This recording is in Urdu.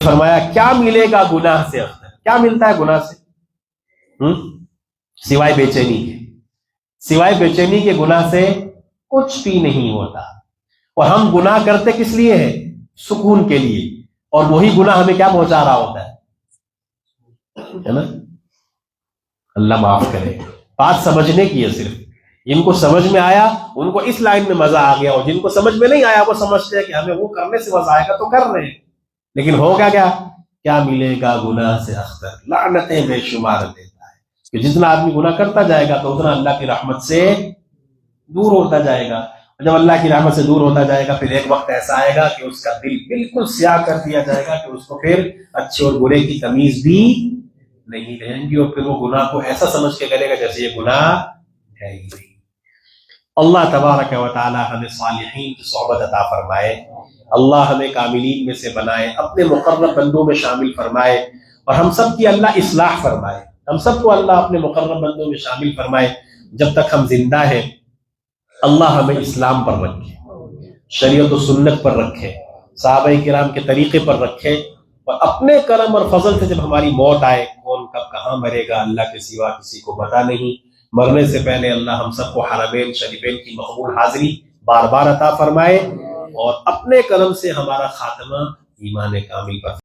فرمایا کیا ملے گا گناہ سے اختر؟ کیا ملتا ہے گناہ سے؟ سوائے بے چینی کے، سوائے بے چینی کے گناہ سے کچھ بھی نہیں ہوتا۔ اور ہم گناہ کرتے کس لیے ہیں؟ سکون کے لیے، اور وہی گناہ ہمیں کیا پہنچا رہا ہوتا ہے نا؟ اللہ معاف کرے۔ بات سمجھنے کی ہے صرف، جن کو سمجھ میں آیا ان کو اس لائن میں مزہ آ گیا، اور جن کو سمجھ میں نہیں آیا وہ سمجھتے ہیں کہ ہمیں وہ کرنے سے مزہ آئے گا تو کر رہے ہیں، لیکن ہوگا کیا ملے گا گناہ سے اختر؟ لعنتیں بے شمار دیتا ہے کہ جتنا آدمی گناہ کرتا جائے گا تو اتنا اللہ کی رحمت سے دور ہوتا جائے گا، اور جب اللہ کی رحمت سے دور ہوتا جائے گا پھر ایک وقت ایسا آئے گا کہ اس کا دل بالکل سیاہ کر دیا جائے گا کہ اس کو پھر اچھے اور برے کی تمیز بھی نہیں رہیں گی، اور پھر وہ گناہ کو ایسا سمجھ کے کرے گا جیسے یہ گناہ ہے ہی نہیں۔ اللہ تبارک و تعالی ہمیں صالحین کی صحبت عطا فرمائے، اللہ ہمیں کاملین میں سے بنائے، اپنے مقرب بندوں میں شامل فرمائے، اور ہم سب کی اللہ اصلاح فرمائے، ہم سب کو اللہ اپنے مقرب بندوں میں شامل فرمائے۔ جب تک ہم زندہ ہیں اللہ ہمیں اسلام پر رکھے، شریعت و سنت پر رکھے، صحابہ کرام کے طریقے پر رکھے، اور اپنے کرم اور فضل سے جب ہماری موت آئے، کون کب کہاں مرے گا اللہ کے سوا کسی کو پتہ نہیں، مرنے سے پہلے اللہ ہم سب کو حرمین شریفین کی مقبول حاضری بار بار عطا فرمائے، اور اپنے کرم سے ہمارا خاتمہ ایمان کامل پر